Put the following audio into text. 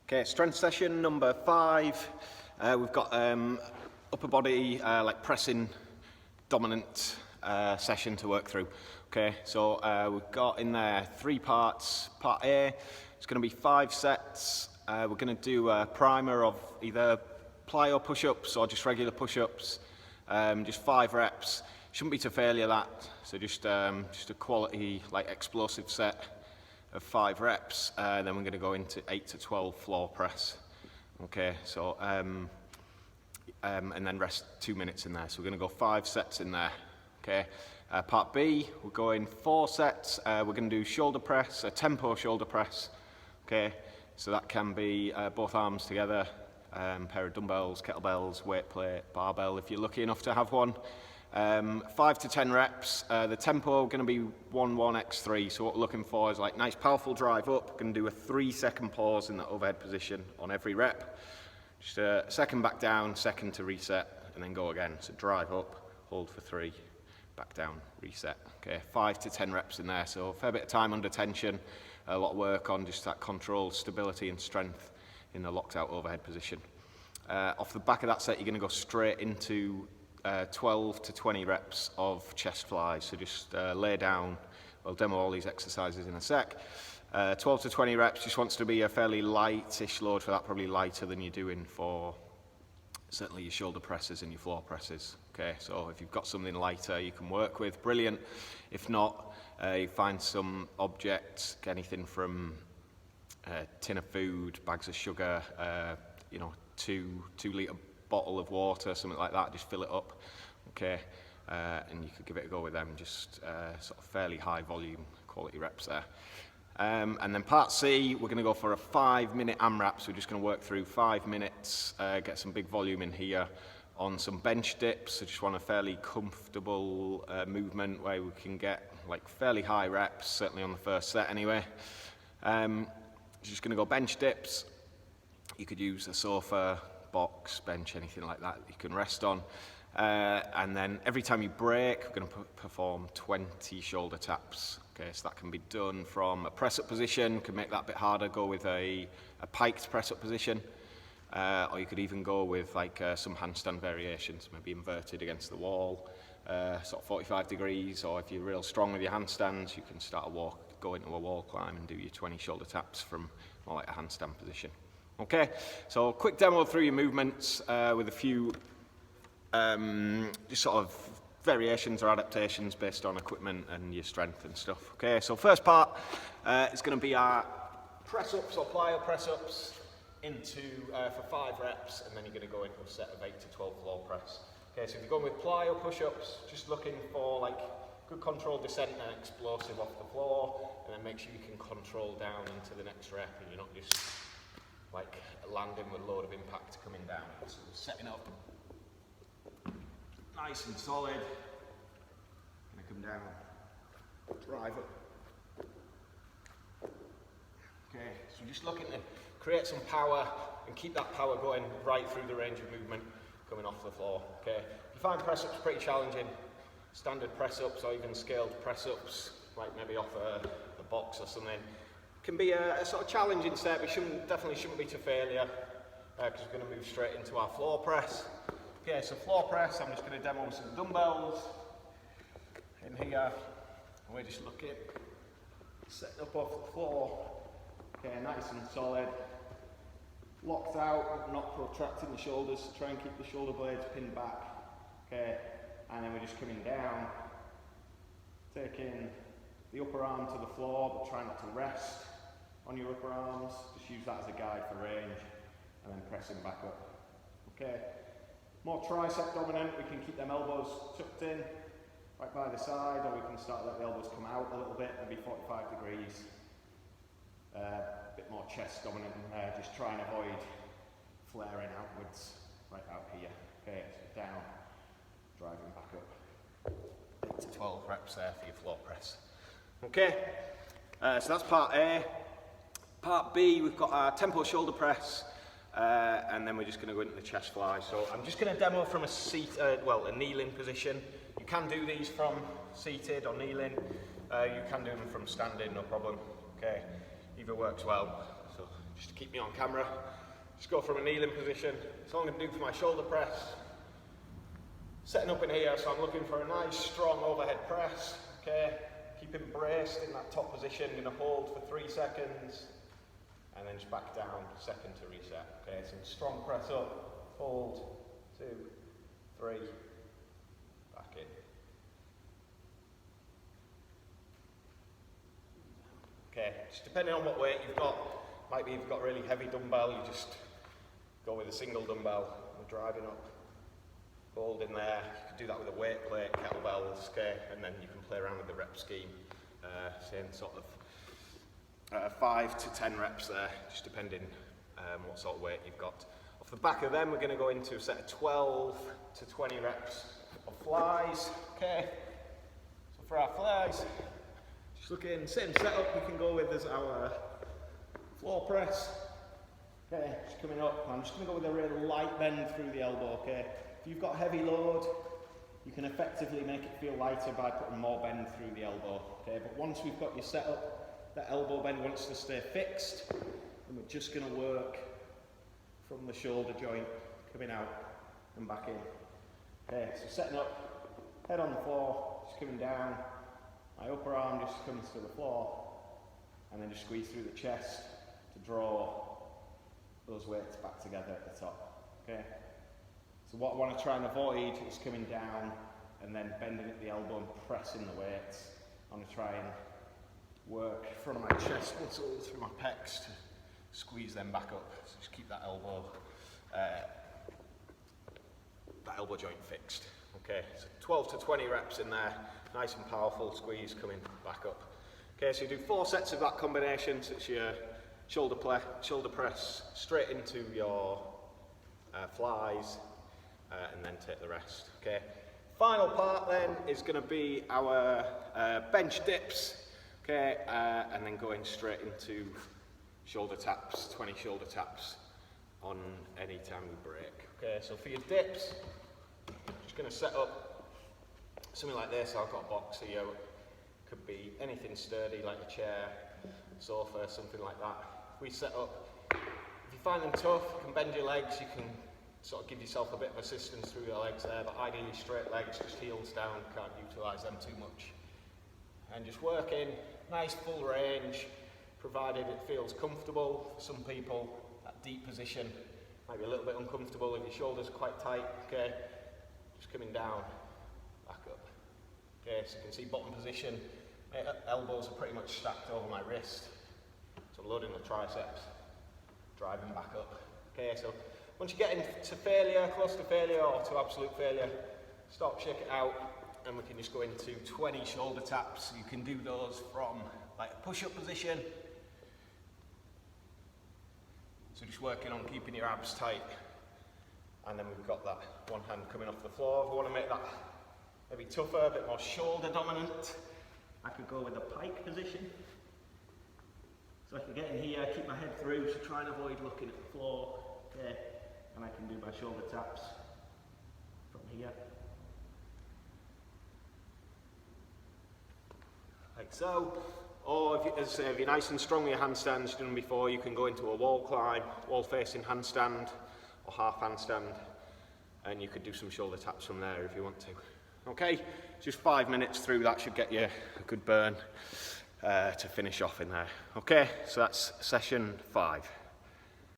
Okay, strength session number 5. We've got upper body like pressing dominant session to work through. Okay, so we've got in there 3 parts. Part A, it's going to be 5 sets. We're going to do a primer of either plyo push-ups or just regular push-ups. Just 5 reps. Shouldn't be to failure that. So just a quality like explosive set of 5 reps. Then we're going to go into 8 to 12 floor press. Okay, so and then rest 2 minutes in there. So we're going to go 5 sets in there. Okay. Part B, we're going 4 sets. We're going to do shoulder press, a tempo shoulder press. Okay, so that can be both arms together, pair of dumbbells, kettlebells, weight plate, barbell if you're lucky enough to have one. 5 to 10 reps. The tempo going to be 1-1-x3. So what we're looking for is like nice powerful drive up. We're going to do a 3-second pause in the overhead position on every rep. Just a second back down, second to reset, and then go again. So drive up, hold for 3, back down, reset. Okay, 5 to 10 reps in there. So a fair bit of time under tension. A lot of work on just that control, stability and strength in the locked out overhead position. Off the back of that set, you're going to go straight into 12 to 20 reps of chest flies. So just lay down. I'll demo all these exercises in a sec. 12 to 20 reps just wants to be a fairly lightish load for that, probably lighter than you're doing for certainly your shoulder presses and your floor presses. Okay, so if you've got something lighter you can work with, brilliant. If not, you find some objects, anything from a tin of food, bags of sugar, 2-litre bottle of water, something like that, just fill it up. Okay, and you could give it a go with them, just sort of fairly high volume quality reps there. And then part C, we're going to go for a 5-minute AMRAP. So we're just going to work through 5 minutes, get some big volume in here on some bench dips. So just want a fairly comfortable movement where we can get like fairly high reps, certainly on the first set anyway. Just going to go bench dips. You could use a sofa, box, bench, anything like that you can rest on. And then every time you break, we're going to perform 20 shoulder taps. Okay, so that can be done from a press-up position. Can make that a bit harder, go with a piked press-up position. Or you could even go with like some handstand variations, maybe inverted against the wall, sort of 45 degrees, or if you're real strong with your handstands, you can start a walk, go into a wall climb and do your 20 shoulder taps from more like a handstand position. Okay, so quick demo through your movements with a few just sort of variations or adaptations based on equipment and your strength and stuff. Okay, so first part is going to be our press-ups or plyo press-ups into for 5 reps, and then you're going to go into a set of 8 to 12 floor press. Okay, so if you're going with plyo push-ups, just looking for like good controlled descent and explosive off the floor, and then make sure you can control down into the next rep and you're not just like landing with a load of impact coming down. So setting up nice and solid, gonna come down, drive up. Okay, so just looking to create some power and keep that power going right through the range of movement coming off the floor. Okay, if you find press-ups pretty challenging, standard press-ups or even scaled press-ups, like maybe off a box or something, can be a sort of challenging set, but definitely shouldn't be to failure, because we're going to move straight into our floor press. Okay, so floor press, I'm just going to demo some dumbbells in here. We're just looking, setting up off the floor. Okay, nice and solid. Locked out, not protracting the shoulders, so try and keep the shoulder blades pinned back. Okay, and then we're just coming down, taking the upper arm to the floor, but try not to rest on your upper arms. Just use that as a guide for range, and then pressing back up. Okay. More tricep dominant, we can keep them elbows tucked in, right by the side, or we can start to let the elbows come out a little bit, maybe 45 degrees. A bit more chest dominant in there, just try and avoid flaring outwards, right out here. Okay, so down, driving back up. 8 to 12 reps there for your floor press. Okay, so that's part A. Part B, we've got our tempo shoulder press. And then we're just going to go into the chest fly. So I'm just going to demo from a kneeling position. You can do these from seated or kneeling. You can do them from standing, no problem. Okay, either works well. So just to keep me on camera. Just go from a kneeling position. So I'm going to do for my shoulder press. Setting up in here, so I'm looking for a nice strong overhead press. Okay, keep him braced in that top position. Going to hold for 3 seconds, and then just back down, second to reset. Okay, so strong press up, hold, 2, 3, back in. Okay, just depending on what weight you've got, might be you've got a really heavy dumbbell, you just go with a single dumbbell, and driving up, hold in there. You can do that with a weight plate, kettlebells, okay, and then you can play around with the rep scheme. Same sort of 5 to 10 reps there, just depending what sort of weight you've got. Off the back of them, we're going to go into a set of 12 to 20 reps of flies. Okay, so for our flies, just looking, same setup we can go with as our floor press. Okay, just coming up, I'm just going to go with a really light bend through the elbow. Okay, if you've got heavy load, you can effectively make it feel lighter by putting more bend through the elbow. Okay, but once we've got you set up, that elbow bend wants to stay fixed, and we're just going to work from the shoulder joint, coming out and back in. Okay, so setting up, head on the floor, just coming down, my upper arm just comes to the floor, and then just squeeze through the chest to draw those weights back together at the top. Okay, so what I want to try and avoid is coming down and then bending at the elbow and pressing the weights. I want to try and work front of my chest muscles through my pecs to squeeze them back up. So just keep that elbow joint fixed. Okay, so 12 to 20 reps in there, nice and powerful squeeze coming back up. Okay, so you do 4 sets of that combination, so it's your shoulder press straight into your flies, and then take the rest. Okay, final part then is going to be our bench dips. Okay, and then going straight into shoulder taps, 20 shoulder taps on any time we break. Okay, so for your dips, I'm just going to set up something like this. I've got a box here. Could be anything sturdy like a chair, sofa, something like that. If we set up, if you find them tough, you can bend your legs, you can sort of give yourself a bit of assistance through your legs there, but ideally straight legs, just heels down, can't utilise them too much. And just work in, nice full range, provided it feels comfortable. For some people, that deep position might be a little bit uncomfortable if your shoulders are quite tight. Okay, just coming down, back up. Okay, so you can see bottom position, my elbows are pretty much stacked over my wrist. So I'm loading the triceps, driving back up. Okay, so once you get into failure, close to failure or to absolute failure, stop, shake it out, and we can just go into 20 shoulder taps. You can do those from like a push-up position. So just working on keeping your abs tight. And then we've got that one hand coming off the floor. If we want to make that maybe tougher, a bit more shoulder dominant, I could go with a pike position. So I can get in here, keep my head through, so try and avoid looking at the floor. Okay, and I can do my shoulder taps from here. Like so. Or if you're nice and strong with your handstands, you've done them before, you can go into a wall climb, wall facing handstand or half handstand, and you could do some shoulder taps from there if you want to. Okay, just 5 minutes through, that should get you a good burn to finish off in there. Okay, so that's session 5.